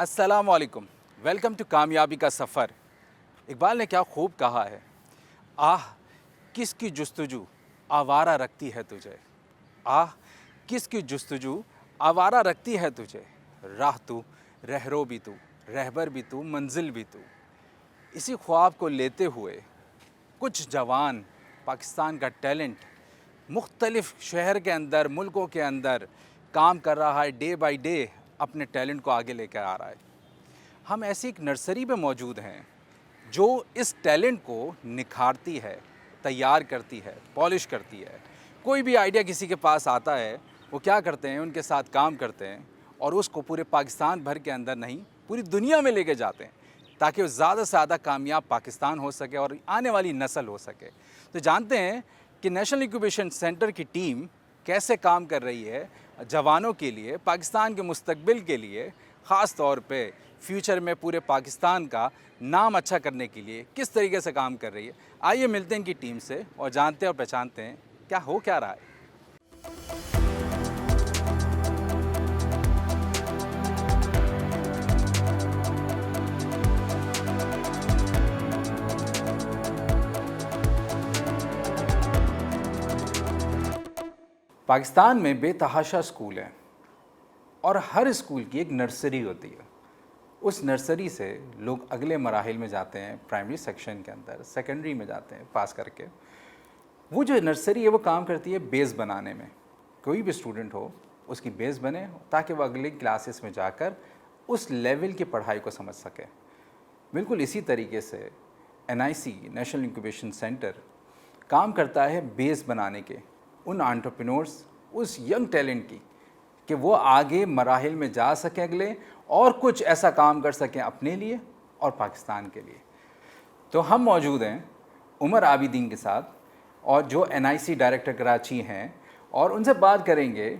अस्सलामुअलैकुम। Welcome to कामयाबी का सफ़र। इकबाल ने क्या खूब कहा है, आह किसकी जुस्तजू आवारा रखती है तुझे, आह किसकी जुस्तजू आवारा रखती है तुझे, राह तू, रहरो भी तू, रहबर भी तू, मंजिल भी तू। इसी ख्वाब को लेते हुए कुछ जवान पाकिस्तान का टैलेंट मुख्तलिफ़ शहर के अंदर, मुल्कों के अंदर काम कर रहा है, डे बाई डे अपने टैलेंट को आगे लेकर आ रहा है। हम ऐसी एक नर्सरी पे मौजूद हैं जो इस टैलेंट को निखारती है, तैयार करती है, पॉलिश करती है। कोई भी आइडिया किसी के पास आता है, वो क्या करते हैं, उनके साथ काम करते हैं और उसको पूरे पाकिस्तान भर के अंदर नहीं, पूरी दुनिया में लेके जाते हैं ताकि वो ज़्यादा से ज़्यादा कामयाब पाकिस्तान हो सके और आने वाली नस्ल हो सके। तो जानते हैं कि नेशनल इंक्यूबेशन सेंटर की टीम कैसे काम कर रही है जवानों के लिए, पाकिस्तान के मुस्तकबिल के लिए, ख़ास तौर पे फ्यूचर में पूरे पाकिस्तान का नाम अच्छा करने के लिए किस तरीके से काम कर रही है। आइए मिलते हैं इनकी टीम से और जानते हैं और पहचानते हैं क्या हो क्या रहा है। पाकिस्तान में बेतहाशा स्कूल हैं और हर स्कूल की एक नर्सरी होती है। उस नर्सरी से लोग अगले मराहिल में जाते हैं, प्राइमरी सेक्शन के अंदर, सेकेंडरी में जाते हैं पास करके। वो जो नर्सरी है वो काम करती है बेस बनाने में। कोई भी स्टूडेंट हो उसकी बेस बने ताकि वो अगले क्लासेस में जाकर उस लेवल की पढ़ाई को समझ सके। बिल्कुल इसी तरीके से NIC नेशनल इंक्यूबेशन सेंटर काम करता है बेस बनाने के, उन एंटरप्रेन्योर्स, उस यंग टैलेंट की, कि वो आगे मराहिल में जा सकें अगले और कुछ ऐसा काम कर सकें अपने लिए और पाकिस्तान के लिए। तो हम मौजूद हैं उमर आबिदीन के साथ, और जो NIC डायरेक्टर कराची हैं, और उनसे बात करेंगे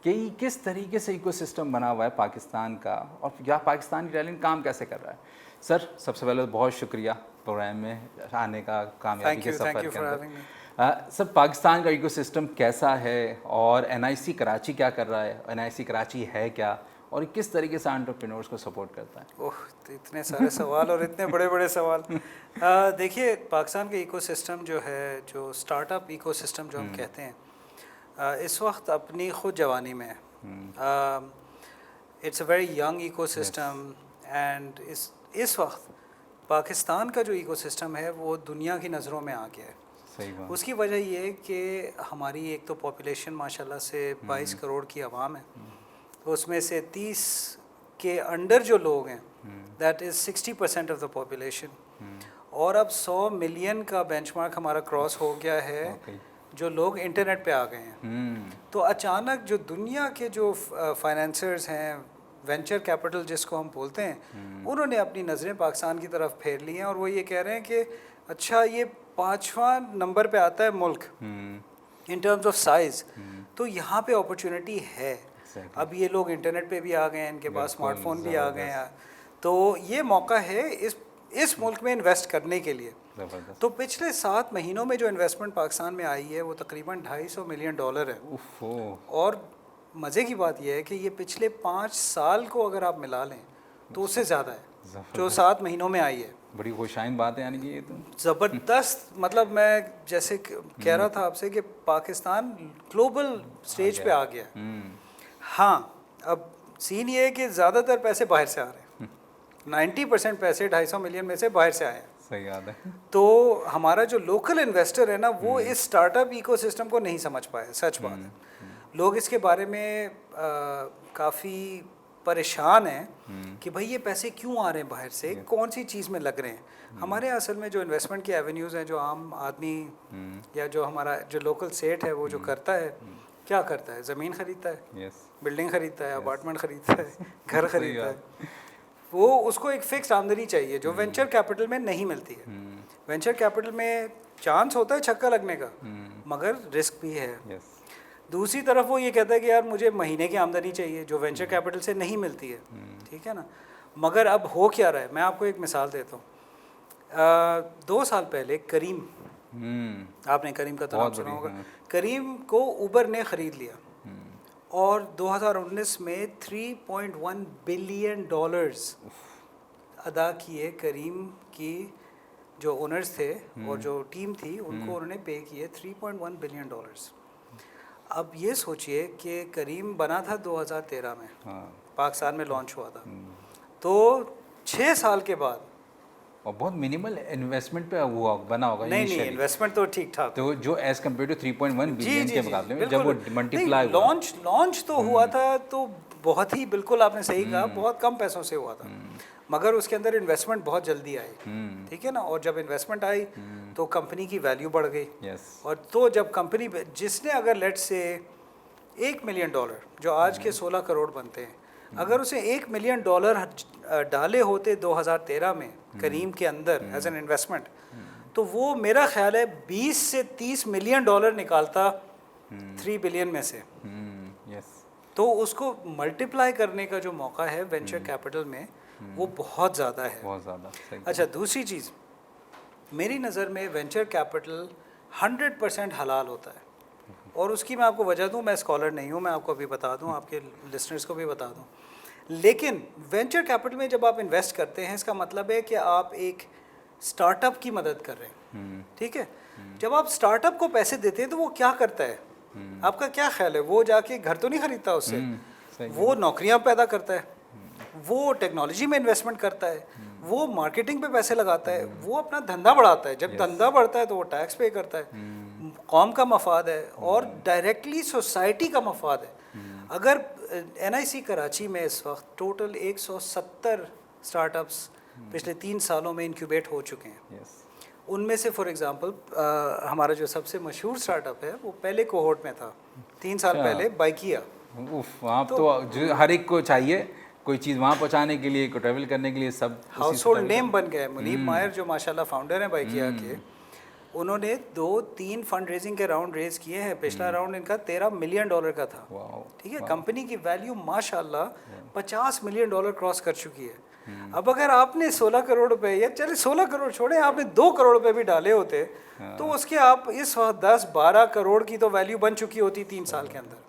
कि किस तरीके से इकोसिस्टम बना हुआ है पाकिस्तान का और या पाकिस्तानी टैलेंट काम कैसे कर रहा है। सर, सबसे पहले बहुत शुक्रिया प्रोग्राम में आने का, कामयाबी के सफ़र के अंदर। सर, पाकिस्तान का इकोसिस्टम कैसा है और NIC कराची क्या कर रहा है, NIC कराची है क्या, और किस तरीके से एंटरप्रेन्योर्स को सपोर्ट करता है? ओह, तो इतने सारे सवाल और इतने बड़े बड़े सवाल। देखिए, पाकिस्तान के इकोसिस्टम जो है, जो स्टार्टअप इकोसिस्टम जो हम कहते हैं, इस वक्त अपनी खुद जवानी में है। It's a very young ecosystem and इस वक्त पाकिस्तान का जो इकोसिस्टम है वो दुनिया की नज़रों में आ गया है। सही बात। उसकी वजह ये कि हमारी एक तो पॉपुलेशन माशाल्लाह से 22 करोड़ की आवाम है, तो उसमें से 30 के अंडर जो लोग हैं, that is 60% of the population. और अब 100 मिलियन का बेंचमार्क हमारा क्रॉस हो गया है, जो लोग इंटरनेट पे आ गए हैं। तो अचानक जो दुनिया के जो फाइनेंसर्स हैं, वेंचर कैपिटल जिसको हम बोलते हैं, उन्होंने अपनी नज़रें पाकिस्तान की तरफ फेर ली हैं और वो ये कह रहे हैं कि अच्छा, ये 5वां नंबर पे आता है मुल्क इन टर्म्स ऑफ साइज़, तो यहाँ पे अपॉर्चुनिटी है। अब ये लोग इंटरनेट पे भी आ गए हैं, इनके पास स्मार्टफोन भी आ गए हैं, तो ये मौका है इस मुल्क में इन्वेस्ट करने के लिए। तो पिछले 7 महीनों में जो इन्वेस्टमेंट पाकिस्तान में आई है वो तकरीबन $250 मिलियन है। और मज़े की बात यह है कि ये पिछले 5 साल को अगर आप मिला लें तो उससे ज़्यादा है जो 7 महीनों में आई है। बड़ी खुशाइन बात है, यानी कि ये तो ज़बरदस्त। मतलब मैं जैसे कह रहा था आपसे कि पाकिस्तान ग्लोबल स्टेज पे आ गया। हाँ, अब सीन ये है कि ज़्यादातर पैसे बाहर से आ रहे हैं। 90% पैसे 250 मिलियन में से बाहर से आए हैं। सही याद है। तो हमारा जो लोकल इन्वेस्टर है ना, वो इस स्टार्टअप इकोसिस्टम को नहीं समझ पाए, सच बात है। लोग इसके बारे में काफ़ी परेशान हैं कि भाई ये पैसे क्यों आ रहे हैं बाहर से, कौन सी चीज़ में लग रहे हैं। हमारे असल में जो इन्वेस्टमेंट की एवेन्यूज़ हैं, जो आम आदमी या जो हमारा जो लोकल सेठ है वो जो करता है, क्या करता है, ज़मीन ख़रीदता है, बिल्डिंग ख़रीदता है, अपार्टमेंट ख़रीदता है, घर ख़रीदता है। वो उसको एक फ़िक्स आमदनी चाहिए जो वेंचर कैपिटल में नहीं मिलती है। वेंचर कैपिटल में चांस होता है छक्का लगने का, मगर रिस्क भी है। दूसरी तरफ वो ये कहता है कि यार मुझे महीने की आमदनी चाहिए जो वेंचर कैपिटल से नहीं मिलती है। ठीक है ना। मगर अब हो क्या रहा है, मैं आपको एक मिसाल देता हूँ। 2 साल पहले करीम, आपने करीम का तो नाम सुना होगा, करीम को उबर ने ख़रीद लिया और 2019 में 3.1 बिलियन डॉलर्स अदा किए करीम की जो ओनर्स थे और जो टीम थी उनको उन्होंने पे किए 3.1 बिलियन डॉलर्स। अब ये सोचिए कि करीम बना था 2013 में, हाँ। पाकिस्तान में लॉन्च हुआ था, तो 6 साल के बाद, और बहुत मिनिमल इन्वेस्टमेंट पे हुआ बना होगा नहीं initially। इन्वेस्टमेंट तो ठीक ठाक, तो जो एज कम्पेयर टू 3.1 बिलियन के मुकाबले में जब वो बिल्कुल। मल्टीप्लाई नहीं, लॉन्च तो हुआ था तो बहुत ही, बिल्कुल आपने सही कहा, बहुत कम पैसों से हुआ था, मगर उसके अंदर इन्वेस्टमेंट बहुत जल्दी आई, ठीक है ना। और जब इन्वेस्टमेंट आई तो कंपनी की वैल्यू बढ़ गई। यस। और तो जब कंपनी जिसने अगर लेट से $1 मिलियन जो आज के 16 करोड़ बनते हैं, अगर उसे $1 मिलियन डाले होते 2013 में करीम के अंदर एज एन इन्वेस्टमेंट, तो वो मेरा ख्याल है 20 से $30 मिलियन निकालता 3 बिलियन में से। यस। तो उसको मल्टीप्लाई करने का जो मौका है वेंचर कैपिटल में वो बहुत ज़्यादा है, बहुत ज़्यादा। सही। अच्छा, दूसरी चीज़ मेरी नज़र में वेंचर कैपिटल 100% हलाल होता है, और उसकी मैं आपको वजह दूं, मैं स्कॉलर नहीं हूं, मैं आपको अभी बता दूं, आपके लिसनर्स को भी बता दूं। लेकिन वेंचर कैपिटल में जब आप इन्वेस्ट करते हैं, इसका मतलब है कि आप एक स्टार्टअप की मदद कर रहे हैं, ठीक है। जब आप स्टार्टअप को पैसे देते हैं तो वो क्या करता है, आपका क्या ख्याल है? वो जाके घर तो नहीं खरीदता उससे, वो नौकरियां पैदा करता है, वो टेक्नोलॉजी में इन्वेस्टमेंट करता है, वो मार्केटिंग पे पैसे लगाता है, वो अपना धंधा बढ़ाता है। जब धंधा बढ़ता है तो वो टैक्स पे करता है, कौम का मफाद है और डायरेक्टली सोसाइटी का मफाद है। अगर NIC कराची में इस वक्त टोटल 170 स्टार्टअप्स पिछले 3 सालों में इंक्यूबेट हो चुके हैं। उनमें से फॉर एग्जांपल हमारा जो सबसे मशहूर स्टार्टअप है वो पहले कोहोर्ट में था 3 साल पहले, बाइकिया। वहाँ तो जो हर एक को चाहिए कोई चीज़ वहाँ पहुँचाने के लिए, को ट्रैवल करने के लिए, सब हाउस होल्ड नेम बन गए। मुनीब मायर जो माशाल्लाह फाउंडर हैं बाइकिया के, उन्होंने 2-3 फंड रेजिंग के राउंड रेज किए हैं। पिछला राउंड इनका $13 मिलियन का था, ठीक है। कंपनी की वैल्यू माशाल्लाह $50 मिलियन क्रॉस कर चुकी है। अब अगर आपने 16 करोड़ रुपए, या चले 16 करोड़ छोड़े, आपने 2 करोड़ रुपए भी डाले होते तो उसके आप इस वक्त 10-12 करोड़ की तो वैल्यू बन चुकी होती 3 साल के अंदर।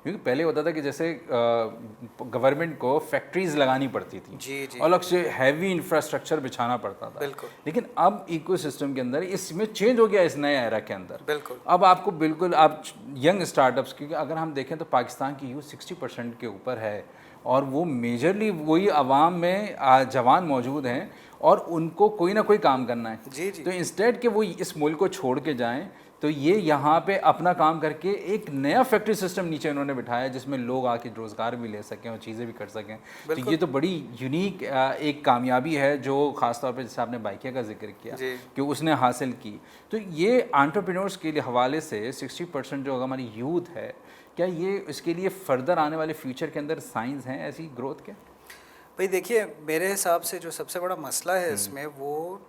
क्योंकि पहले होता था कि जैसे गवर्नमेंट को फैक्ट्रीज लगानी पड़ती थी, जी। अलग से हैवी इंफ्रास्ट्रक्चर बिछाना पड़ता था, बिल्कुल। लेकिन अब इकोसिस्टम के अंदर इसमें चेंज हो गया इस नए एरा के अंदर। बिल्कुल। अब आपको बिल्कुल आप यंग स्टार्टअप्स, क्योंकि अगर हम देखें तो पाकिस्तान की यूथ 60% के ऊपर है, और वो मेजरली वही आवाम में जवान मौजूद हैं और उनको कोई ना कोई काम करना है। जी। तो इंस्टेड कि वो इस मुल्क को छोड़ के जाएं, तो ये यहाँ पे अपना काम करके एक नया फैक्ट्री सिस्टम नीचे इन्होंने बिठाया जिसमें लोग आके रोज़गार भी ले सकें और चीज़ें भी कर सकें। तो ये तो बड़ी यूनिक एक कामयाबी है जो ख़ासतौर पे जैसे आपने बाइकिया का जिक्र किया कि उसने हासिल की। तो ये एंटरप्रेन्योर्स के लिए हवाले से 60% जो हमारी यूथ है, क्या ये इसके लिए फर्दर आने वाले फ्यूचर के अंदर साइंस हैं ऐसी ग्रोथ के? भाई देखिए, मेरे हिसाब से जो सबसे बड़ा मसला है इसमें, वो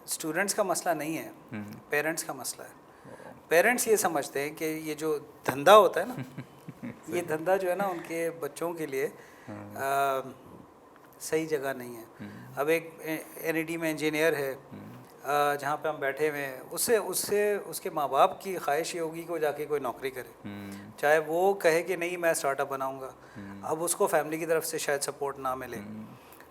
स्टूडेंट्स का मसला नहीं है, पेरेंट्स का मसला है। पेरेंट्स ये समझते हैं कि ये जो धंधा होता है ना ये धंधा जो है ना उनके बच्चों के लिए सही जगह नहीं है। अब एक NED में इंजीनियर है जहाँ पे हम बैठे हुए हैं, उसके माँ बाप की ख्वाहिश ये होगी कि वो जाके कोई नौकरी करे, चाहे वो कहे कि नहीं मैं स्टार्टअप बनाऊंगा, अब उसको फैमिली की तरफ से शायद सपोर्ट ना मिले।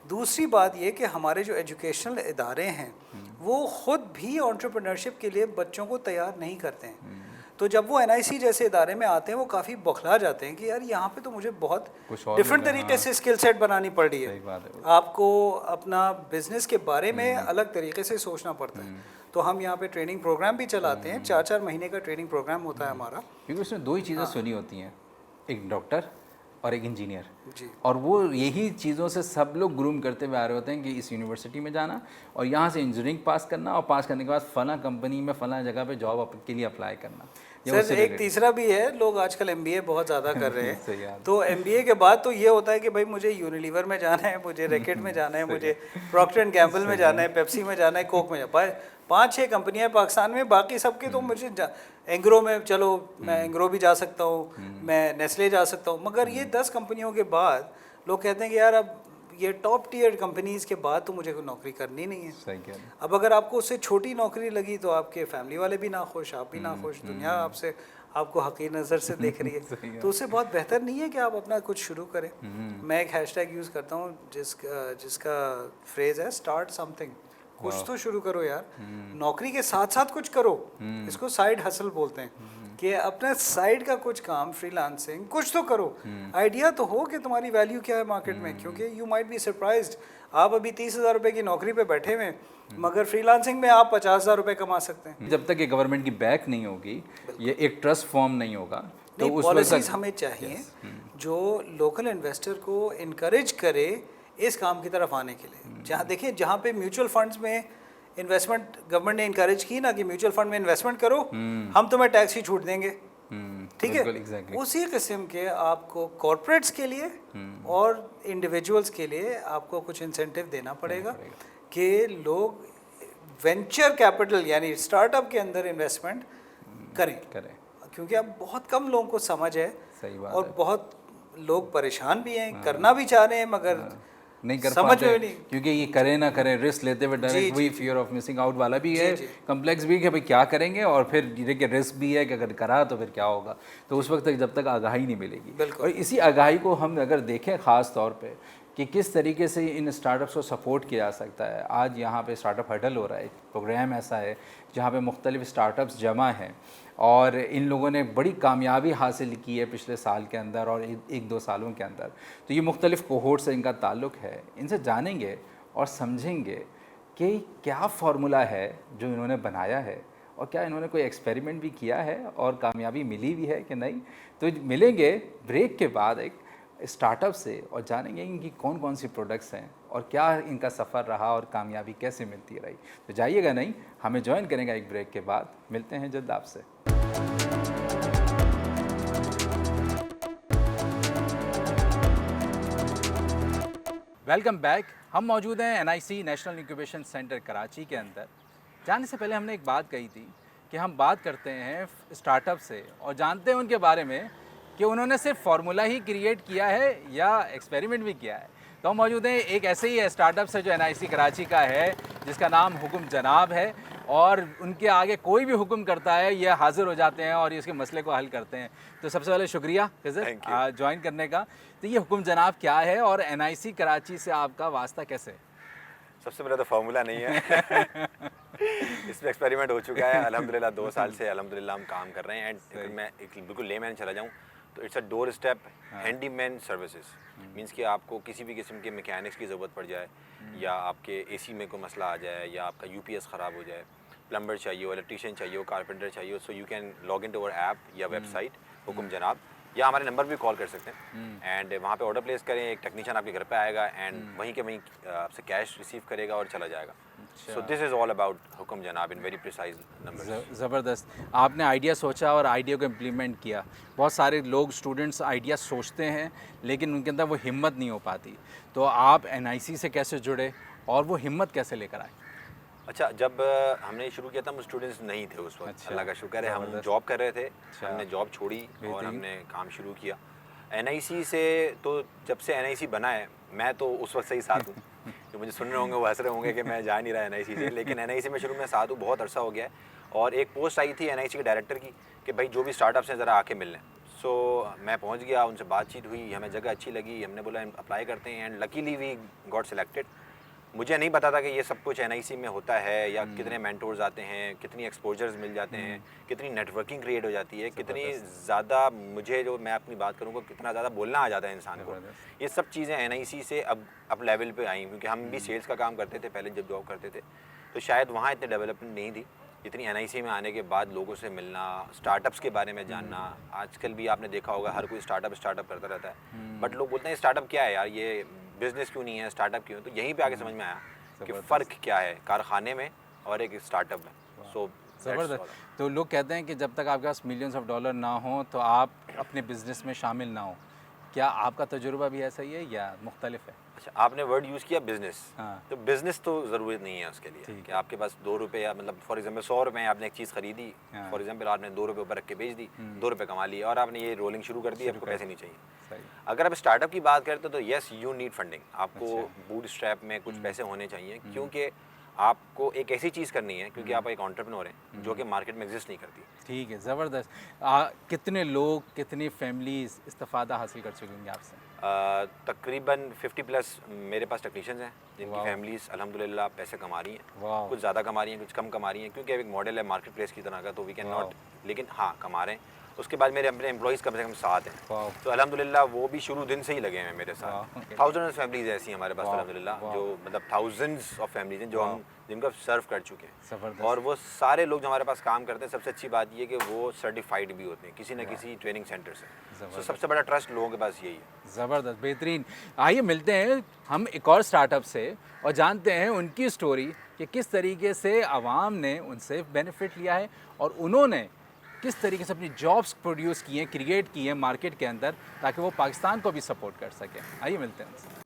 दूसरी बात ये कि हमारे जो एजुकेशनल इदारे हैं वो ख़ुद भी एंटरप्रेन्योरशिप के लिए बच्चों को तैयार नहीं करते हैं। तो जब वो NIC जैसे इदारे में आते हैं वो काफ़ी बौखला जाते हैं कि यार यहाँ पे तो मुझे बहुत डिफरेंट तरीके से स्किल सेट बनानी पड़ रही है, आपको अपना बिजनेस के बारे में अलग तरीके से सोचना पड़ता है। तो हम यहाँ पे ट्रेनिंग प्रोग्राम भी चलाते हैं, 4-4 महीने का ट्रेनिंग प्रोग्राम होता है हमारा, क्योंकि उसमें 2 ही चीज़ें सुनी होती हैं, एक डॉक्टर और एक इंजीनियर जी। और वो यही चीज़ों से सब लोग ग्रूम करते हुए आ रहे होते हैं कि इस यूनिवर्सिटी में जाना और यहाँ से इंजीनियरिंग पास करना और पास करने के बाद फ़लाँ कंपनी में फ़लाँ जगह पे जॉब के लिए अप्लाई करना। सर एक तीसरा भी है, लोग आजकल MBA बहुत ज़्यादा कर रहे हैं तो MBA के बाद तो ये होता है कि भाई मुझे यूनिलीवर में जाना है, मुझे रैकेट में जाना है, मुझे प्रॉक्टर एंड गैम्बल में जाना है, पेप्सी में जाना है, कोक में जाना है। 5-6 कंपनियां पाकिस्तान में, बाकी सबके तो मुझे एंग्रो में, चलो मैं एंग्रो भी जा सकता हूँ, मैं नेस्ले जा सकता हूँ, मगर ये 10 कंपनियों के बाद लोग कहते हैं कि यार अब ये टॉप टियर कंपनीज़ के बाद तो मुझे कोई नौकरी करनी नहीं है। सही कह रहे हैं। अब अगर आपको उससे छोटी नौकरी लगी तो आपके फैमिली वाले भी ना खुश, आप भी ना खुश, दुनिया आपसे आपको हकीर नज़र से देख रही है, तो उससे बहुत बेहतर नहीं है कि आप अपना कुछ शुरू करें। मैं एक हैशटैग यूज़ करता हूँ जिसका फ्रेज़ है स्टार्ट समथिंग। कुछ तो शुरू करो यार, नौकरी के साथ साथ कुछ करो। इसको साइड हसल बोलते हैं कि अपने साइड का कुछ काम, फ्रीलांसिंग कुछ तो करो। आइडिया तो हो कि तुम्हारी वैल्यू क्या है मार्केट में, क्योंकि यू माइट बी सरप्राइज्ड। आप अभी 30,000 रुपये की नौकरी पे बैठे हुए मगर फ्रीलांसिंग में आप 50,000 रुपये कमा सकते हैं। जब तक ये गवर्नमेंट की बैक नहीं होगी, ये एक ट्रस्ट फॉर्म नहीं होगा, तो उस वक्त पॉलिसीज हमें चाहिए जो लोकल इन्वेस्टर को इनकरेज करे इस काम की तरफ आने के लिए। जहाँ देखिए, जहाँ पे म्यूचुअल फंड्स में इन्वेस्टमेंट गवर्नमेंट ने इनकरेज की ना कि म्यूचुअल फंड में इन्वेस्टमेंट करो, हम तुम्हें टैक्स ही छूट देंगे, ठीक है। exactly. उसी किस्म के आपको कॉरपोरेट्स के लिए और इंडिविजुअल्स के लिए आपको कुछ इंसेंटिव देना पड़ेगा कि लोग वेंचर कैपिटल यानी स्टार्टअप के अंदर इन्वेस्टमेंट करें, क्योंकि अब बहुत कम लोगों को समझ है। सही बात और है। बहुत लोग परेशान भी हैं, करना भी चाह रहे हैं मगर नहीं कर समझ पाते, में नहीं, क्योंकि ये करें ना करें, रिस्क लेते हुए डायरेक्ट वही फियर ऑफ मिसिंग आउट वाला भी है, कम्प्लेक्स भी है कि भाई क्या करेंगे, और फिर देखिए रिस्क भी है कि अगर करा तो फिर क्या होगा। तो उस वक्त तक जब तक आगाही नहीं मिलेगी, और इसी आगाही को हम अगर देखें ख़ास तौर पे कि किस तरीके से इन स्टार्टअप्स को सपोर्ट किया जा सकता है। आज यहाँ पे स्टार्टअप हडल हो रहा है, एक प्रोग्राम ऐसा है जहाँ पे मुख्तलिफ स्टार्टअप्स जमा हैं और इन लोगों ने बड़ी कामयाबी हासिल की है पिछले साल के अंदर और एक दो सालों के अंदर। तो ये मुख्तलिफ कोहोर्ट से इनका ताल्लुक़ है, इनसे जानेंगे और समझेंगे कि क्या फार्मूला है जो इन्होंने बनाया है और क्या इन्होंने कोई एक्सपेरिमेंट भी किया है और कामयाबी मिली भी है कि नहीं। तो मिलेंगे ब्रेक के बाद एक स्टार्टअप से और जानेंगे इनकी कौन कौन सी प्रोडक्ट्स हैं और क्या इनका सफ़र रहा और कामयाबी कैसे मिलती रही। तो जाइएगा नहीं, हमें ज्वाइन करेंगे एक ब्रेक के बाद। मिलते हैं जल्द आपसे। Welcome back. हम मौजूद हैं NIC national incubation centre Karachi के अंदर। जाने से पहले हमने एक बात कही थी कि हम बात करते हैं स्टार्टअप से और जानते हैं उनके बारे में कि उन्होंने सिर्फ फार्मूला ही क्रिएट किया है या एक्सपेरिमेंट भी किया है। तो हम मौजूद हैं एक ऐसे ही स्टार्टअप से जो NIC कराची का है, जिसका नाम हुक्म जनाब है, और उनके आगे कोई भी हुक्म करता है ये हाजिर हो जाते हैं और इसके मसले को हल करते हैं। तो सबसे पहले शुक्रिया ज्वाइन करने का। तो ये हुक्म जनाब क्या है और NIC कराची से आपका वास्ता कैसे है? सबसे पहले तो फार्मूला नहीं है इसमें एक्सपेरिमेंट हो चुका है अल्हम्दुलिल्लाह। 2 साल से अल्हम्दुलिल्लाह हम काम कर रहे हैं। एंड मैं एक बिल्कुल लेमैन चला जाऊँ तो it's a door step handyman services. Means कि आपको किसी भी किस्म के मैकेनिक्स की ज़रूरत पड़ जाए या आपके AC में कोई मसला आ जाए या आपका UPS ख़राब हो जाए, प्लम्बर चाहिए, इलेक्ट्रीशियन चाहिए, कारपेंटर चाहिए, so you can log in to our app या वेबसाइट हुक्म जनाब, या हमारे नंबर भी कॉल कर सकते हैं। एंड वहाँ पे ऑर्डर प्लेस करें, एक टेक्नीशियन आपके घर पे आएगा एंड वहीं के वहीं आपसे कैश रिसीव करेगा और चला जाएगा। So this is all about हुक्म जनाब इन वेरी प्रिसाइज नंबर। ज़बरदस्त। आपने आइडिया सोचा और आइडिया को इम्प्लीमेंट किया। बहुत सारे लोग स्टूडेंट्स आइडिया सोचते हैं लेकिन उनके अंदर वो हिम्मत नहीं हो पाती। तो आप NIC से कैसे जुड़े और वो हिम्मत कैसे लेकर आए? अच्छा, जब हमने शुरू किया था हम स्टूडेंट्स नहीं थे उस वक्त। अल्लाह का शुक्र है हम जॉब कर रहे थे। हमने जॉब छोड़ी और हमने काम शुरू किया। NIC से तो जब से NIC बना है मैं तो उस वक्त से ही साथ हूँ। जो मुझे सुन रहे होंगे वो हंस रहे होंगे कि मैं जा नहीं रहा NIC से, लेकिन NIC में शुरू में साथ हूँ, बहुत अरसा हो गया है। और एक पोस्ट आई थी NIC के डायरेक्टर की कि भाई जो भी स्टार्टअप्स हैं ज़रा आके मिल लें। सो मैं पहुँच गया, उनसे बातचीत हुई, हमें जगह अच्छी लगी, हमने बोला अप्लाई करते हैं and luckily we got selected. मुझे नहीं पता था कि ये सब कुछ NIC में होता है या कितने मेंटोर्स आते हैं, कितनी एक्सपोजर्स मिल जाते हैं, कितनी नेटवर्किंग क्रिएट हो जाती है, कितनी ज़्यादा मुझे जो मैं अपनी बात करूँगा कितना ज़्यादा बोलना आ जाता है इंसान को। ये सब चीज़ें NIC से अब लेवल पे आई, क्योंकि हम भी सेल्स का काम करते थे पहले जब जॉब करते थे, तो शायद वहाँ इतनी डेवलपमेंट नहीं थी जितनी NIC में आने के बाद लोगों से मिलना, स्टार्टअप्स के बारे में जानना। आजकल भी आपने देखा होगा हर कोई स्टार्टअप करता रहता है, बट लोग बोलते हैं स्टार्टअप क्या है यार, ये बिज़नेस क्यों नहीं है, स्टार्टअप क्यों? तो यहीं पे आके समझ में आया कि फ़र्क क्या है कारखाने में और एक स्टार्टअप में। सो ज़बरदस्त। तो लोग कहते हैं कि जब तक आपके पास मिलियंस ऑफ डॉलर ना हो तो आप अपने बिजनेस में शामिल ना हो। क्या आपका तजुर्बा भी ऐसा ही है या मुख्तलिफ है? अच्छा, आपने वर्ड यूज़ किया बिज़नेस। हाँ। तो बिज़नेस तो ज़रूरत नहीं है उसके लिए कि आपके पास 2 रुपये या मतलब फॉर एग्जांपल 100 रुपये में आपने एक चीज़ खरीदी, फॉर एग्जांपल आपने 2 रुपये ऊपर रख के बेच दी, 2 रुपये कमा लिए और आपने ये रोलिंग शुरू कर दी, आपको पैसे नहीं चाहिए। अगर आप स्टार्टअप की बात करते हो तो येस यू नीड फंडिंग, आपको बूट स्ट्रैप में कुछ पैसे होने चाहिए, क्योंकि आपको एक ऐसी चीज़ करनी है क्योंकि आप एक एंटरप्रेन्योर हैं जो कि मार्केट में एग्जिस्ट नहीं करती। ठीक है, ज़बरदस्त। कितने लोग, कितनी फैमिलीज इस्तिफ़ादा हासिल कर चुकी होंगी आपसे? तकरीबन 50 प्लस मेरे पास टेक्नीशियंस हैं जिनकी वाह। फैमिलीज अल्हम्दुलिल्लाह पैसे कमा रही हैं। वाह। कुछ ज़्यादा कमा रही हैं, कुछ कम कमा रही हैं, क्योंकि अब एक मॉडल है मार्केट प्लेस की तरह का, तो वी कैन वाह। नॉट, लेकिन हाँ कमा रहे हैं। उसके बाद मेरे अपने एम्प्लॉइज़ कम से कम 7 हैं, वाह। तो अल्हम्दुलिल्लाह वो भी शुरू दिन से ही लगे हैं मेरे साथ। वाह। थाउजेंड्स फैमिलीज ऐसी हैं हमारे पास वाह। अल्हम्दुलिल्लाह, वाह। जो मतलब थाउजेंड्स ऑफ फैमिलीज हैं जो हम जिनको सर्व कर चुके हैं। ज़बरदस्त। और वो सारे लोग जो हमारे पास काम करते हैं, सबसे अच्छी बात ये है कि वो सर्टिफाइड भी होते हैं किसी न किसी ट्रेनिंग सेंटर से। तो सबसे बड़ा ट्रस्ट लोगों के पास यही है। ज़बरदस्त, बेहतरीन। आइए मिलते हैं हम एक और स्टार्टअप से और जानते हैं उनकी स्टोरी कि किस तरीके से आवाम ने उनसे बेनिफिट लिया है और उन्होंने किस तरीके से अपनी जॉब्स प्रोड्यूस की हैं, क्रिएट की हैं मार्केट के अंदर, ताकि वो पाकिस्तान को भी सपोर्ट कर सकें। आइए मिलते हैं उनसे।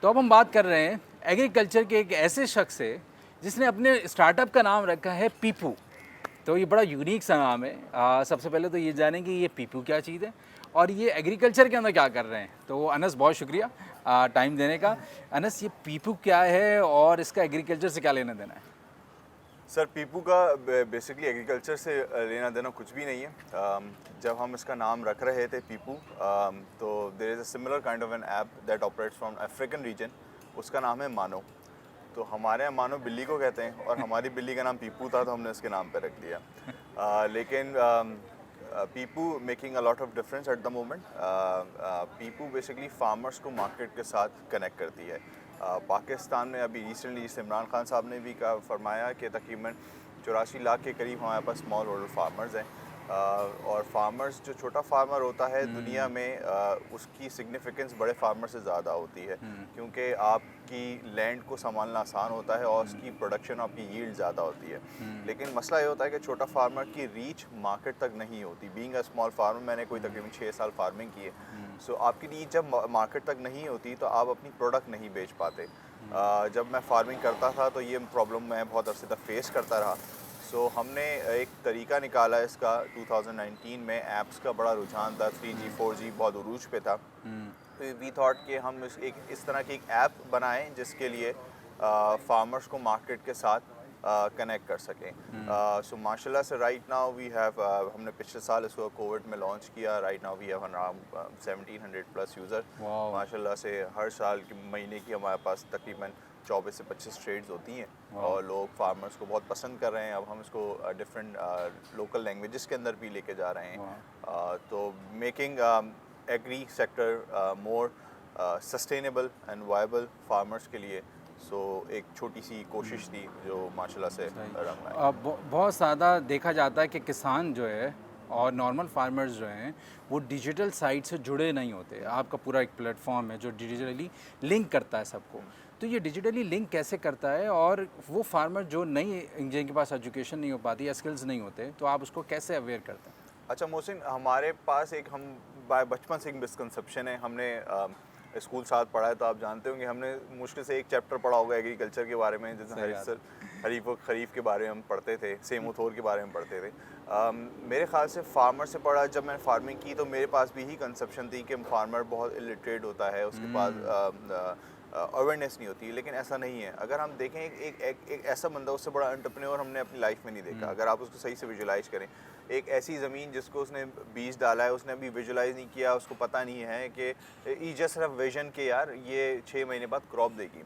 तो अब हम बात कर रहे हैं एग्रीकल्चर के एक ऐसे शख्स से जिसने अपने स्टार्टअप का नाम रखा है पीपू। तो ये बड़ा यूनिक सा नाम है। सबसे पहले तो ये जानें कि ये पीपू क्या चीज़ है और ये एग्रीकल्चर के अंदर क्या कर रहे हैं। तो अनस, बहुत शुक्रिया टाइम देने का। अनस, ये पीपू क्या है और इसका एग्रीकल्चर से क्या लेना देना है? सर, पीपू का बेसिकली एग्रीकल्चर से लेना देना कुछ भी नहीं है। जब हम इसका नाम रख रहे थे पीपू, तो there is a similar kind of an app that operates from African region. उसका नाम है मानो। तो हमारे यहाँ मानो बिल्ली को कहते हैं और हमारी बिल्ली का नाम पीपू था, तो हमने उसके नाम पे रख दिया। लेकिन पीपू making a lot of difference at the moment. पीपू बेसिकली फार्मर्स को मार्केट के साथ कनेक्ट करती है। पाकिस्तान में अभी रिसेंटली जिस इमरान खान साहब ने भी कहा फरमाया कि तकरीबन 84 लाख के करीब हमारे पास स्मॉल होल्डर फार्मर्स हैं। और फार्मर्स, जो छोटा फार्मर होता है दुनिया में, उसकी सिग्निफिकेंस बड़े फार्मर से ज़्यादा होती है, क्योंकि आपकी लैंड को संभालना आसान होता है और उसकी प्रोडक्शन, आपकी यील्ड ज़्यादा होती है। लेकिन मसला ये होता है कि छोटा फार्मर की रीच मार्केट तक नहीं होती। बीइंग अ स्मॉल फार्मर, मैंने कोई तकरीबन 6 साल फार्मिंग की है। सो आपकी रीच जब मार्केट तक नहीं होती तो आप अपनी प्रोडक्ट नहीं बेच पाते। जब मैं फार्मिंग करता था तो ये प्रॉब्लम मैं बहुत अरसे तक फेस करता रहा। सो हमने एक तरीका निकाला इसका 2019 में। ऐप्स का बड़ा रुझान था, 3G 4G बहुत उरूज पे था। तो वी थॉट कि हम इस तरह की एक ऐप बनाएं जिसके लिए फार्मर्स को मार्केट के साथ कनेक्ट कर सकें। सो माशाल्लाह से राइट नाउ वी हैव, हमने पिछले साल इसको कोविड में लॉन्च किया। Right now we have around 1700 plus user. माशाल्लाह से हर साल के महीने की हमारे पास तकरीबन 24 से 25 ट्रेड्स होती हैं और लोग फार्मर्स को बहुत पसंद कर रहे हैं। अब हम इसको डिफरेंट लोकल लैंग्वेजेस के अंदर भी लेके जा रहे हैं। तो making agri sector more sustainable and viable farmers के लिए। सो एक छोटी सी कोशिश थी जो माशाल्लाह से रंग आए। बहुत ज़्यादा देखा जाता है कि किसान जो है और नॉर्मल फार्मर्स जो हैं वो डिजिटल साइट से जुड़े नहीं होते। आपका पूरा एक प्लेटफॉर्म है जो डिजिटली लिंक करता है सबको। तो ये डिजिटली लिंक कैसे करता है और वो फार्मर जो नहीं, जिनके पास एजुकेशन नहीं हो पाती या स्किल्स नहीं होते, तो आप उसको कैसे अवेयर करते हैं? अच्छा मोहसिन, हमारे पास एक, हम बचपन से एक मिसकंसेप्शन है। हमने स्कूल साथ पढ़ा है तो आप जानते होंगे, हमने मुश्किल से एक चैप्टर पढ़ा होगा एग्रीकल्चर के बारे में, जैसे हरीफ और खरीफ के बारे में हम पढ़ते थे, सेम थोर के बारे में पढ़ते थे। मेरे ख्याल से फार्मर से पढ़ा, जब मैंने फार्मिंग की तो मेरे पास भी यही कंसेप्शन थी कि फार्मर बहुत इलिटरेट होता है, उसके पास अवेयरनेस नहीं होती। लेकिन ऐसा नहीं है। अगर हम देखें एक ऐसा बंदा, उससे बड़ा एंटरप्रेन्योर हमने अपनी लाइफ में नहीं देखा। अगर आप उसको सही से विजुलाइज करें, एक ऐसी ज़मीन जिसको उसने बीज डाला है, उसने अभी विजुलाइज नहीं किया, उसको पता नहीं है कि ई जस्ट हैव विजन के यार ये 6 महीने बाद क्रॉप देगी।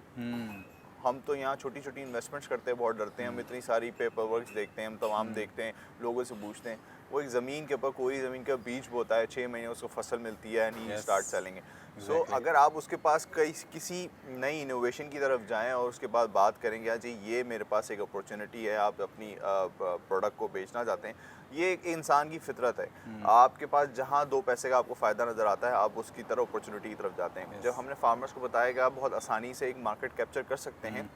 हम तो यहाँ छोटी छोटी इन्वेस्टमेंट्स करते हैं, बहुत डरते हैं। हम इतनी सारी पेपर वर्क्स देखते हैं, हम तमाम देखते हैं, लोगों से पूछते हैं। वो एक ज़मीन के ऊपर, कोई ज़मीन का बीज बोता है, 6 महीने उसको फसल मिलती है, एंड ही स्टार्ट सेलिंग। सो अगर आप उसके पास किसी नई इनोवेशन की तरफ जाएं और उसके बाद बात करेंगे जी ये मेरे पास एक अपॉर्चुनिटी है, आप अपनी प्रोडक्ट को बेचना चाहते हैं, ये एक इंसान की फितरत है। आपके पास जहाँ 2 पैसे का आपको फ़ायदा नज़र आता है, आप उसकी तरफ अपॉर्चुनिटी की तरफ जाते हैं। जब हमने फार्मर्स को बताया कि आप बहुत आसानी से एक मार्केट कैप्चर कर सकते हैं,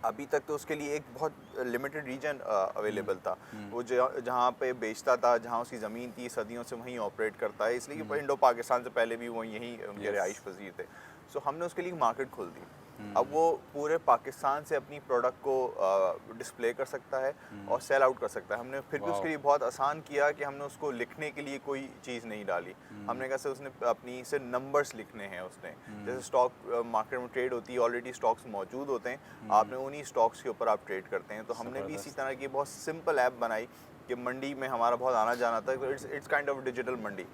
अभी तक तो उसके लिए एक बहुत लिमिटेड रीजन अवेलेबल था। वो जहाँ पे बेचता था, जहाँ उसकी ज़मीन थी, सदियों से वहीं ऑपरेट करता है, इसलिए कि इंडो पाकिस्तान से पहले भी वो यहीं उनके रिहाइश पजीर थे। सो हमने उसके लिए मार्केट खोल दी। अब वो पूरे पाकिस्तान से अपनी प्रोडक्ट को डिस्प्ले कर सकता है और सेल आउट कर सकता है। हमने फिर भी उसके लिए बहुत आसान किया कि हमने उसको लिखने के लिए कोई चीज़ नहीं डाली। हमने कहा उसने अपनी से नंबर्स लिखने हैं उसने, जैसे स्टॉक मार्केट में ट्रेड होती है, ऑलरेडी स्टॉक्स मौजूद होते हैं, आपने उन्हीं स्टॉक्स के ऊपर आप ट्रेड करते हैं। तो हमने भी इसी तरह की बहुत सिंपल ऐप बनाई कि मंडी में हमारा बहुत आना जाना था, तो इट्स काइंड ऑफ डिजिटल मंडी।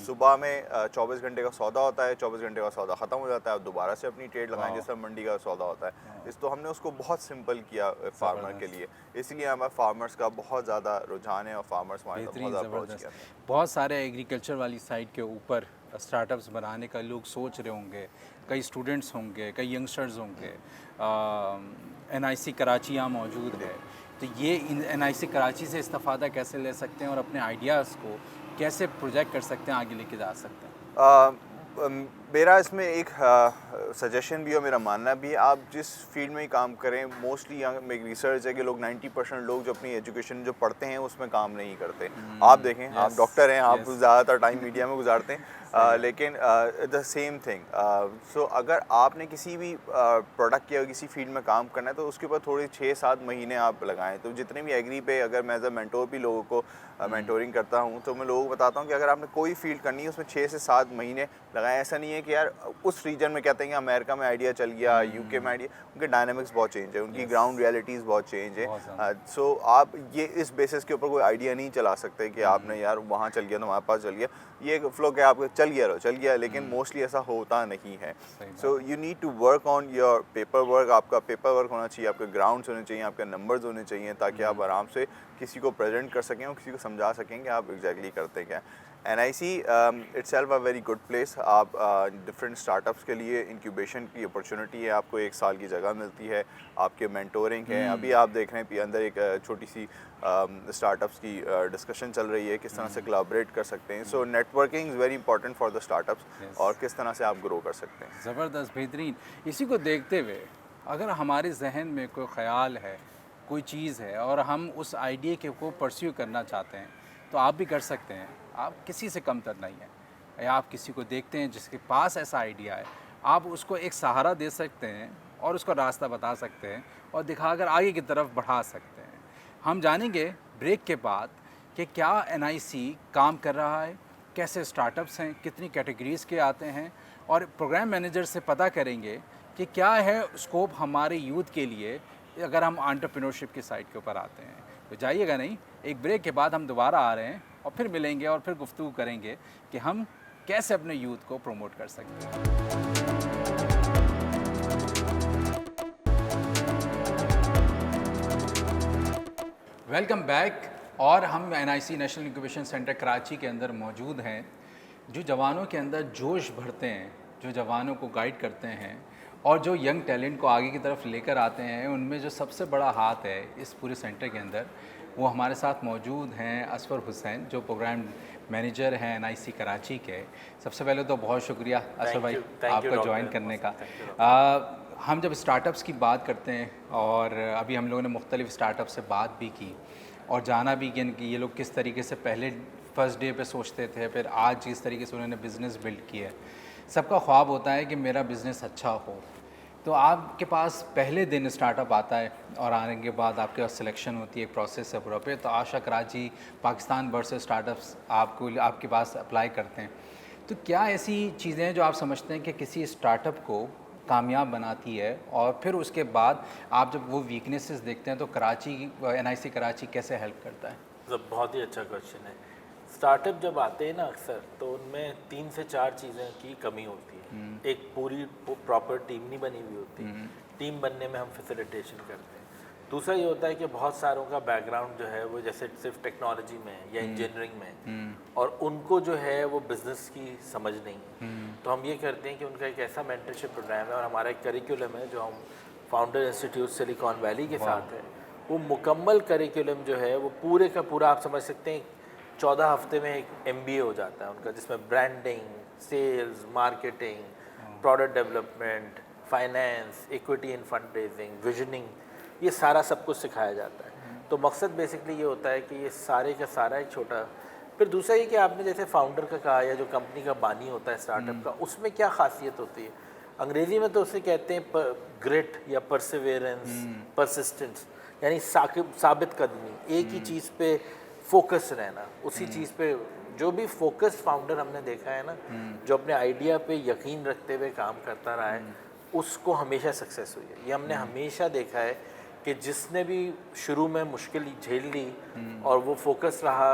सुबह में 24 घंटे का सौदा होता है, 24 घंटे का सौदा ख़त्म हो जाता है, आप दोबारा से अपनी ट्रेड लगाएं जैसा मंडी का सौदा होता है। इस तो हमने उसको बहुत सिंपल किया फार्मर के लिए, इसलिए हमारे फार्मर्स का बहुत ज़्यादा रुझान है और फार्मर्स हमारे साथ बहुत ज़्यादा अप्रोच किया। बहुत सारे एग्रीकल्चर वाली साइड के ऊपर स्टार्टअप्स बनाने का लोग सोच रहे होंगे, कई स्टूडेंट्स होंगे, कई यंगस्टर्स होंगे। NIC कराची यहाँ मौजूद है, तो ये NIC कराची से इस्तेफ़ादा कैसे ले सकते हैं और अपने आइडियाज़ को कैसे प्रोजेक्ट कर सकते हैं, आगे लेके जा सकते हैं? मेरा इसमें एक सजेशन भी और मेरा मानना भी है, आप जिस फील्ड में ही काम करें, मोस्टली यहाँ में एक रिसर्च है कि लोग 90% लोग जो अपनी एजुकेशन जो पढ़ते हैं उसमें काम नहीं करते। आप देखें, आप डॉक्टर हैं, आप ज़्यादातर टाइम मीडिया में गुजारते हैं, लेकिन द सेम थिंग। सो अगर आपने किसी भी प्रोडक्ट या किसी फील्ड में काम करना है तो उसके ऊपर थोड़े 6-7 महीने आप लगाएं। तो जितने भी एग्री पे, अगर मैं एज अ मेंटोर भी लोगों को मेंटोरिंग करता हूं, तो मैं लोगों को बताता हूं कि अगर आपने कोई फील्ड करनी है उसमें 6 से 7 महीने लगाएं। ऐसा नहीं है कि यार उस रीजन में कहते हैं कि अमेरिका में आइडिया चल गया, यूके में आइडिया, उनके डायनामिक्स बहुत चेंज है, उनकी ग्राउंड रियलिटीज़ बहुत चेंज है। सो आप ये इस बेसिस के ऊपर कोई आइडिया नहीं चला सकते कि आपने यार वहाँ चल गया तो हमारे पास चल गया, ये फ्लो क्या आपको चल गया, लेकिन मोस्टली ऐसा होता नहीं है। So you need to work on your paper work, आपका पेपर वर्क होना चाहिए, आपके ग्राउंड्स होने चाहिए, आपके नंबर्स होने चाहिए, ताकि आप आराम से किसी को प्रेजेंट कर सकें और किसी को समझा सकें कि आप एग्जैक्टली करते क्या। NIC itself a very good place. आप डिफरेंट स्टार्टअप्स के लिए इंक्यूबेशन की अपॉर्चुनिटी है, आपको 1 साल की जगह मिलती है, आपके मेंटोरिंग है। अभी आप देख रहे हैं अंदर एक छोटी सी स्टार्टअप्स की डिस्कशन चल रही है, किस तरह से कोलैबोरेट कर सकते हैं। So networking is very important for the startups और किस तरह से आप ग्रो कर सकते हैं। ज़बरदस्त, बेहतरीन। इसी को देखते हुए अगर हमारे जहन में कोई ख़याल है, कोई चीज़ है और हम उस आइडिया के को परस्यू करना चाहते हैं, तो आप भी कर सकते हैं। आप किसी से कमतर नहीं हैं। या आप किसी को देखते हैं जिसके पास ऐसा आइडिया है, आप उसको एक सहारा दे सकते हैं और उसको रास्ता बता सकते हैं और दिखाकर आगे की तरफ बढ़ा सकते हैं। हम जानेंगे ब्रेक के बाद कि क्या NIC काम कर रहा है, कैसे स्टार्टअप्स हैं, कितनी कैटेगरीज़ के आते हैं, और प्रोग्राम मैनेजर से पता करेंगे कि क्या है स्कोप हमारे यूथ के लिए अगर हम एंटरप्रेन्योरशिप की साइड के ऊपर आते हैं। तो जाइएगा नहीं, एक ब्रेक के बाद हम दोबारा आ रहे हैं और फिर मिलेंगे और फिर गुफ्तगू करेंगे कि हम कैसे अपने यूथ को प्रमोट कर सकते हैं। Welcome back. और हम NIC national incubation centre Karachi के अंदर मौजूद हैं, जो जवानों के अंदर जोश भरते हैं, जो जवानों को गाइड करते हैं और जो यंग टैलेंट को आगे की तरफ लेकर आते हैं। उनमें जो सबसे बड़ा हाथ है इस पूरे सेंटर के अंदर, वो हमारे साथ मौजूद हैं असफर हुसैन, जो प्रोग्राम मैनेजर हैं NIC कराची के। सबसे पहले तो बहुत शुक्रिया असफर भाई आपका ज्वाइन करने का। हम जब स्टार्टअप्स की बात करते हैं, और अभी हम लोगों ने मुख्तलिफ स्टार्टअप से बात भी की और जाना भी कि ये लोग किस तरीके से पहले फर्स्ट डे पे सोचते थे, फिर आज जिस तरीके से उन्होंने बिज़नेस बिल्ड किया है। सबका ख्वाब होता है कि मेरा बिज़नेस अच्छा हो। तो आपके पास पहले दिन स्टार्टअप आता है और आने के बाद आपके पास सिलेक्शन होती है, एक प्रोसेस है पूरा पे। तो आशा कराची पाकिस्तान भर से स्टार्टअप्स आपके पास अप्लाई करते हैं। तो क्या ऐसी चीज़ें हैं जो आप समझते हैं कि किसी स्टार्टअप को कामयाब बनाती है, और फिर उसके बाद आप जब वो वीकनेसेस देखते हैं तो NIC कराची कैसे हेल्प करता है? बहुत ही अच्छा क्वेश्चन है। स्टार्टअप जब आते हैं ना, अक्सर तो उनमें 3 से 4 चीज़ें की कमी होती है। एक पूरी प्रॉपर टीम नहीं बनी हुई होती, टीम बनने में हम फैसिलिटेशन करते हैं। दूसरा ये होता है कि बहुत सारों का बैकग्राउंड जो है वो जैसे सिर्फ टेक्नोलॉजी में है या इंजीनियरिंग में है, और उनको जो है वो बिज़नेस की समझ नहीं है। तो हम ये करते हैं कि उनका एक ऐसा मेंटरशिप प्रोग्राम है और हमारा एक करिकुलम है जो हम फाउंडर इंस्टीट्यूट सिलिकॉन वैली के साथ है। वो मुकम्मल करिकुलम जो है वो पूरे का पूरा आप समझ सकते हैं 14 हफ्ते में एक MBA हो जाता है उनका, जिसमें branding, sales, marketing, product development, finance, equity in fund raising, visioning, ये सारा सब कुछ सिखाया जाता है। तो मकसद बेसिकली ये होता है कि ये सारे का सारा एक छोटा। फिर दूसरा ये कि आपने जैसे फाउंडर का कहा या जो कंपनी का बानी होता है स्टार्टअप का, उसमें क्या खासियत होती है। अंग्रेजी में तो उसे कहते हैं ग्रिट या परसिवेरेंस, परसिस्टेंस, यानी साबित कदमी, एक ही चीज़ पे फोकस रहना, उसी चीज़ पे। जो भी फोकस फाउंडर हमने देखा है ना, जो अपने आइडिया पे यकीन रखते हुए काम करता रहा है, उसको हमेशा सक्सेस हुई है। ये हमने हमेशा देखा है कि जिसने भी शुरू में मुश्किल झेल ली और वो फोकस रहा,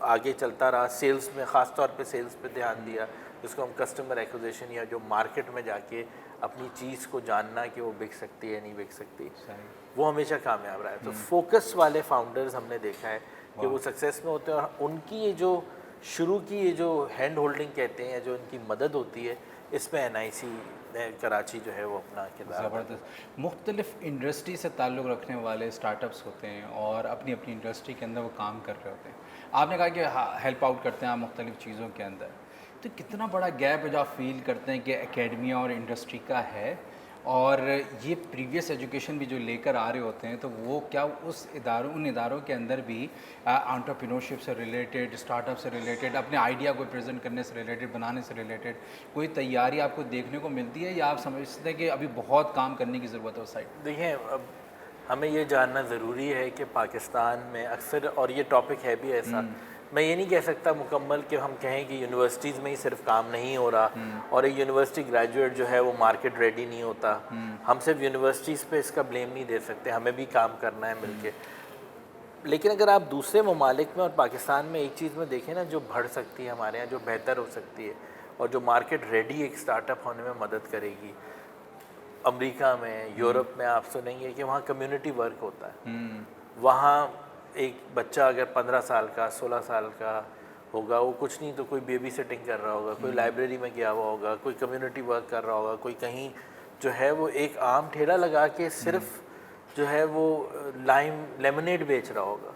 आगे चलता रहा, सेल्स में ख़ास तौर पे सेल्स पे ध्यान दिया, जिसको हम कस्टमर एक्विजिशन या जो मार्केट में जाके अपनी चीज़ को जानना कि वो बिक सकती है नहीं बिक सकती, वो हमेशा कामयाब रहा है। तो फोकस वाले फाउंडर्स हमने देखा है कि वो सक्सेस में होते हैं, और उनकी ये जो शुरू की ये जो हैंड होल्डिंग कहते हैं, जो इनकी मदद होती है, इसमें NIC कराची जो है वो अपना किरदार। ज़बरदस्त। मुख्तलिफ़ इंडस्ट्री से ताल्लुक़ रखने वाले स्टार्टअप्स होते हैं और अपनी अपनी इंडस्ट्री के अंदर वो काम कर रहे होते हैं। आपने कहा कि हेल्प आउट करते हैं आप मुख्तलिफ़ चीज़ों के अंदर, तो कितना बड़ा गैप है जो आप फील करते हैं कि एकेडमिया और इंडस्ट्री का है, और ये प्रीवियस एजुकेशन भी जो लेकर आ रहे होते हैं, तो वो क्या उन इदारों के अंदर भी एंटरप्रेन्योरशिप से रिलेटेड, स्टार्टअप से रिलेटेड, अपने आइडिया को प्रेजेंट करने से रिलेटेड, बनाने से रिलेटेड कोई तैयारी आपको देखने को मिलती है, या आप समझते हैं कि अभी बहुत काम करने की ज़रूरत है उस साइड? देखिए, अब हमें ये जानना ज़रूरी है कि पाकिस्तान में अक्सर, और ये टॉपिक है भी ऐसा, मैं ये नहीं कह सकता मुकम्मल कि हम कहें कि यूनिवर्सिटीज़ में ही सिर्फ काम नहीं हो रहा और एक यूनिवर्सिटी ग्रेजुएट जो है वो मार्केट रेडी नहीं होता। हम सिर्फ यूनिवर्सिटीज़ पे इसका ब्लेम नहीं दे सकते, हमें भी काम करना है मिलके। लेकिन अगर आप दूसरे ममालिक में और पाकिस्तान में एक चीज़ में देखें ना, जो बढ़ सकती है हमारे यहाँ, जो बेहतर हो सकती है और जो मार्केट रेडी एक स्टार्टअप होने में मदद करेगी, अमेरिका में, यूरोप में आप सुनेंगे कि वहाँ कम्युनिटी वर्क होता है। वहाँ एक बच्चा अगर 15 साल का, 16 साल का होगा, वो कुछ नहीं तो कोई बेबी सिटिंग कर रहा होगा, कोई लाइब्रेरी में गया हुआ होगा, कोई कम्युनिटी वर्क कर रहा होगा, कोई कहीं जो है वो एक आम ठेला लगा के सिर्फ जो है वो लेमनेड बेच रहा होगा।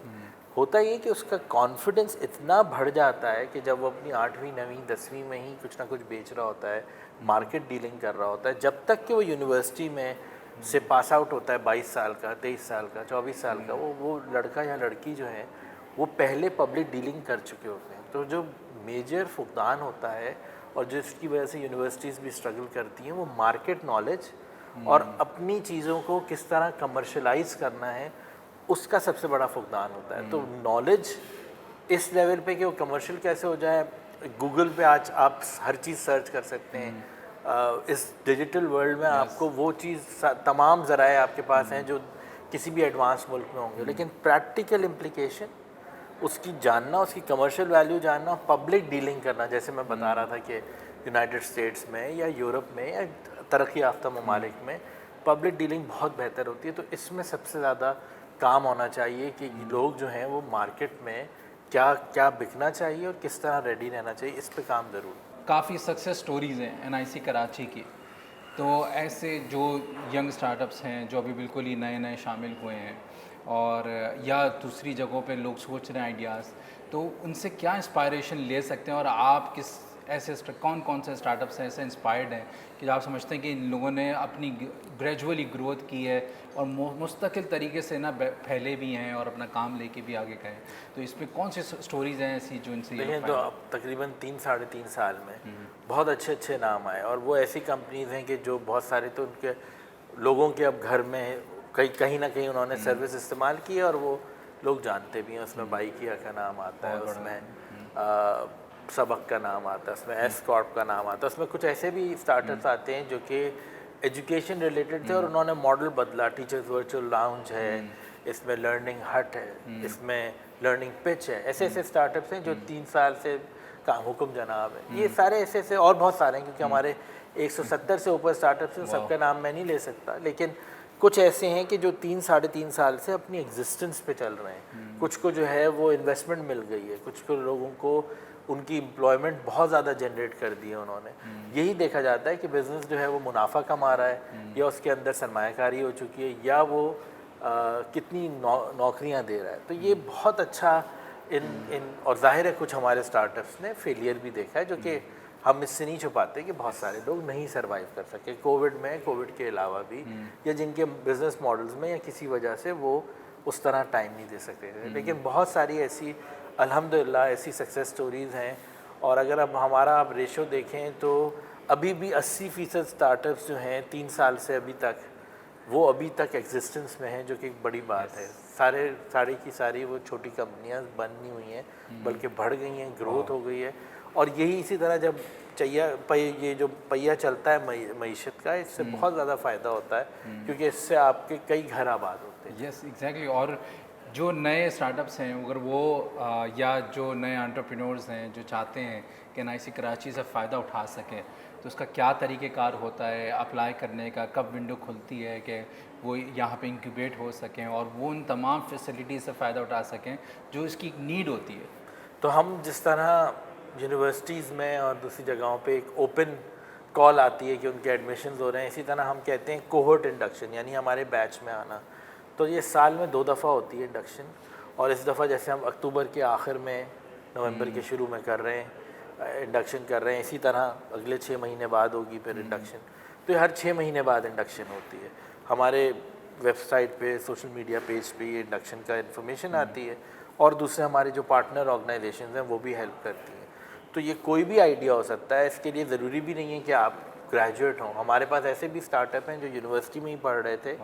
होता ये कि उसका कॉन्फिडेंस इतना बढ़ जाता है कि जब वो अपनी 8वीं 9वीं 10वीं में ही कुछ ना कुछ बेच रहा होता है, मार्केट डीलिंग कर रहा होता है, जब तक कि वो यूनिवर्सिटी में से पास आउट होता है 22 साल का, 23 साल का, 24 साल का, वो लड़का या लड़की जो है वो पहले पब्लिक डीलिंग कर चुके होते हैं। तो जो मेजर फुकदान होता है और जिसकी वजह से यूनिवर्सिटीज़ भी स्ट्रगल करती हैं, वो मार्केट नॉलेज और अपनी चीज़ों को किस तरह कमर्शलाइज करना है, उसका सबसे बड़ा फुकदान होता है। तो नॉलेज इस लेवल पे कि वो कमर्शियल कैसे हो जाए, गूगल पे आज आप हर चीज़ सर्च कर सकते हैं। इस डिजिटल वर्ल्ड में आपको वो चीज़ तमाम ज़राए आपके पास हैं जो किसी भी एडवांस मुल्क में होंगे, लेकिन प्रैक्टिकल इम्प्लिकेशन उसकी जानना, उसकी कमर्शियल वैल्यू जानना, पब्लिक डीलिंग करना, जैसे मैं बता रहा था कि यूनाइटेड स्टेट्स में या यूरोप में या तरक्की याफ्ता ममालिक में पब्लिक डीलिंग बहुत बेहतर होती है। तो इसमें सबसे ज़्यादा काम होना चाहिए कि लोग जो हैं वो मार्केट में क्या क्या बिकना चाहिए और किस तरह रेडी रहना चाहिए, इस पे काम ज़रूर। काफ़ी सक्सेस स्टोरीज़ हैं NIC कराची की, तो ऐसे जो यंग स्टार्टअप्स हैं जो अभी बिल्कुल ही नए नए शामिल हुए हैं और या दूसरी जगहों पे लोग सोच रहे हैं आइडियाज़, तो उनसे क्या इंस्पायरेशन ले सकते हैं, और आप किस ऐसे कौन से स्टार्टअप्स हैं ऐसे इंस्पायर्ड हैं कि आप समझते हैं कि इन लोगों ने अपनी ग्रेजुअली ग्रोथ की है और मुस्तकिल तरीके से ना फैले भी हैं और अपना काम लेके भी आगे गए, तो इसमें कौन सी स्टोरीज़ हैं ऐसी जो इनसे? देखिए, तो अब तकरीबन 3-3.5 साल में बहुत अच्छे अच्छे नाम आए, और वो ऐसी कंपनीज़ हैं कि जो बहुत सारे तो उनके लोगों के अब घर में कहीं ना कहीं उन्होंने सर्विस इस्तेमाल की है और वो लोग जानते भी हैं। उसमें बाइकिया का नाम आता है, उसमें सबक का नाम आता है, उसमें एस-कॉर्प का नाम आता है, उसमें कुछ ऐसे भी स्टार्टअप्स आते हैं जो कि एजुकेशन रिलेटेड थे और उन्होंने मॉडल बदला। टीचर्स वर्चुअल लाउंज है, इसमें लर्निंग हट है, इसमें लर्निंग पिच है। ऐसे ऐसे स्टार्टअप्स हैं जो 3 साल से काम, हुक्म जनाब है, ये सारे ऐसे ऐसे और बहुत सारे हैं, क्योंकि हमारे 170 से ऊपर स्टार्टअप्स हैं, सबका नाम मैं नहीं ले सकता, लेकिन कुछ ऐसे हैं कि जो 3-3.5 साल से अपनी एग्जिस्टेंस पे चल रहे हैं। कुछ को जो है वो इन्वेस्टमेंट मिल गई है, कुछ को लोगों को उनकी एम्प्लॉयमेंट बहुत ज़्यादा जनरेट कर दी है उन्होंने। यही देखा जाता है कि बिज़नेस जो है वो मुनाफा कमा रहा है, या उसके अंदर सरमायाकारी हो चुकी है, या वो कितनी नौकरियां दे रहा है। तो ये बहुत अच्छा इन और जाहिर है कुछ हमारे स्टार्टअप्स ने फेलियर भी देखा है, जो कि हम इससे नहीं छुपाते कि बहुत सारे लोग नहीं सर्वाइव कर सके कोविड में, कोविड के अलावा भी, या जिनके बिजनेस मॉडल्स में या किसी वजह से वो उस तरह टाइम नहीं दे सकते थे। लेकिन बहुत सारी ऐसी अल्हम्दुलिल्लाह ऐसी सक्सेस स्टोरीज़ हैं, और अगर अब हमारा आप रेशो देखें तो अभी भी 80% स्टार्टअप्स जो हैं 3 साल से अभी तक, वो अभी तक एग्जिस्टेंस में हैं, जो कि एक बड़ी बात है। सारी की सारी वो छोटी कंपनियां बन नहीं हुई हैं, बल्कि बढ़ गई हैं, ग्रोथ हो गई है। और यही इसी तरह जब ये जो पहिया चलता है मईशत का, इससे बहुत ज़्यादा फ़ायदा होता है, क्योंकि इससे आपके कई घर आबाद होते हैं। Yes exactly. और जो नए स्टार्टअप्स हैं, अगर वो या जो नए एंटरप्रेन्योर्स हैं जो चाहते हैं कि NIC कराची से फ़ायदा उठा सकें, तो उसका क्या तरीक़ेकार होता है अप्लाई करने का, कब विंडो खुलती है कि वो यहाँ पे इंक्यूबेट हो सकें और वो उन तमाम फैसिलिटीज़ से फ़ायदा उठा सकें जो इसकी नीड होती है? तो हम जिस तरह यूनिवर्सिटीज़ में और दूसरी जगहों पे एक ओपन कॉल आती है कि उनके एडमिशन्स हो रहे हैं, इसी तरह हम कहते हैं कोहोर्ट इंडक्शन, यानी हमारे बैच में आना। तो ये साल में 2 दफ़ा होती है इंडक्शन, और इस दफ़ा जैसे हम अक्टूबर के आखिर में, नवंबर के शुरू में कर रहे हैं, इंडक्शन कर रहे हैं, इसी तरह अगले 6 महीने बाद होगी फिर इंडक्शन। तो ये हर 6 महीने बाद इंडक्शन होती है। हमारे वेबसाइट पे, सोशल मीडिया पेज पे ये इंडक्शन का इन्फॉर्मेशन आती है, और दूसरे हमारे जो पार्टनर ऑर्गेनाइजेशंस हैं वो भी हेल्प करती हैं। तो ये कोई भी आइडिया हो सकता है, इसके लिए ज़रूरी भी नहीं है कि आप ग्रेजुएट हों। हमारे पास ऐसे भी स्टार्टअप हैं जो यूनिवर्सिटी में ही पढ़ रहे थे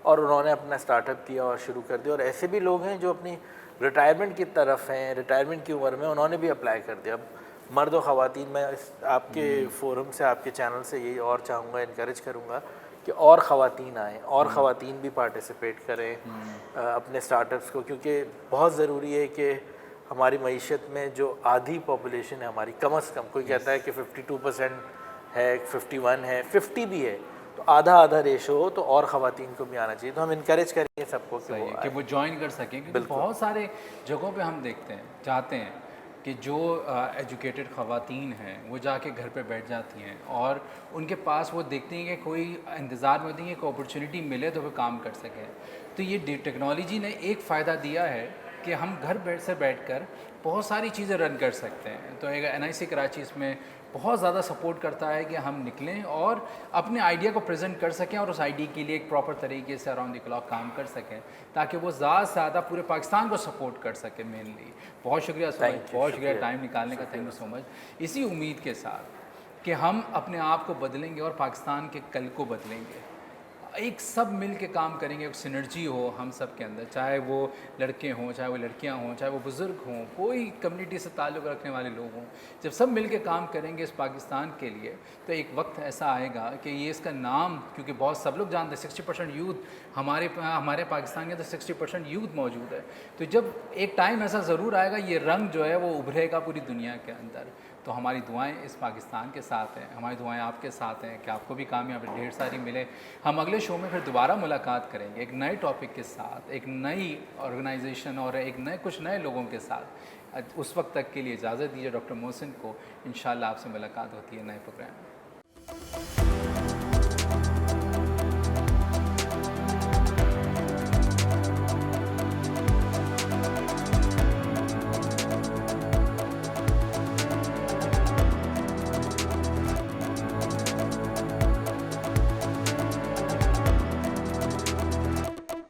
और उन्होंने अपना स्टार्टअप किया और शुरू कर दिया, और ऐसे भी लोग हैं जो अपनी रिटायरमेंट की तरफ हैं, रिटायरमेंट की उम्र में, उन्होंने भी अप्लाई कर दिया। अब मर्द और ख़वातीन, मैं आपके फोरम से, आपके चैनल से यही और चाहूँगा, इनकरेज करूँगा कि और ख़वातीन आएँ, और ख़वातीन भी पार्टिसिपेट करें अपने स्टार्टअप्स को, क्योंकि बहुत ज़रूरी है कि हमारी मईशत में जो आधी पॉपुलेशन है हमारी, कम से कम, कोई कहता है कि 52% है, 51 है, 50 भी है, तो आधा आधा रेशो हो, तो और ख़वातीन को भी आना चाहिए। तो हम इनकरेज करेंगे सबको कि वो ज्वाइन कर सकें, क्योंकि बहुत सारे जगहों पे हम देखते हैं, चाहते हैं कि जो एजुकेटेड ख़वातीन हैं वो जाके घर पे बैठ जाती हैं और उनके पास वो देखती हैं कि कोई इंतज़ार में होती है कि अपॉर्चुनिटी मिले तो वो काम कर सकें। तो ये टेक्नोलॉजी ने एक फ़ायदा दिया है कि हम घर बैठकर बहुत सारी चीज़ें रन कर सकते हैं। तो एक NIC कराची इसमें बहुत ज़्यादा सपोर्ट करता है कि हम निकलें और अपने आइडिया को प्रेजेंट कर सकें और उस आइडिया के लिए एक प्रॉपर तरीके से अराउंड द क्लॉक काम कर सकें, ताकि वो ज़्यादा से ज़्यादा पूरे पाकिस्तान को सपोर्ट कर सकें मेनली। बहुत शुक्रिया सुमित, बहुत शुक्रिया टाइम निकालने का, थैंक यू सो मच। इसी उम्मीद के साथ कि हम अपने आप को बदलेंगे और पाकिस्तान के कल को बदलेंगे, एक सब मिल के काम करेंगे, एक सिनर्जी हो हम सब के अंदर, चाहे वो लड़के हों, चाहे वो लड़कियां हों, चाहे वो बुज़ुर्ग हों, कोई कम्युनिटी से ताल्लुक़ रखने वाले लोग हों, जब सब मिल के काम करेंगे इस पाकिस्तान के लिए, तो एक वक्त ऐसा आएगा कि ये इसका नाम, क्योंकि बहुत सब लोग जानते हैं 60% यूथ हमारे पाकिस्तान के अंदर 60% यूथ मौजूद है, तो जब एक टाइम ऐसा ज़रूर आएगा, ये रंग जो है वो उभरेगा पूरी दुनिया के अंदर। तो हमारी दुआएं इस पाकिस्तान के साथ हैं, हमारी दुआएं आपके साथ हैं कि आपको भी कामयाबी ढेर सारी मिले। हम अगले शो में फिर दोबारा मुलाकात करेंगे एक नए टॉपिक के साथ, एक नई ऑर्गेनाइजेशन और कुछ नए लोगों के साथ। उस वक्त तक के लिए इजाज़त दीजिए डॉक्टर मोहसिन को। इंशाल्लाह आपसे मुलाकात होती है नए प्रोग्राम में।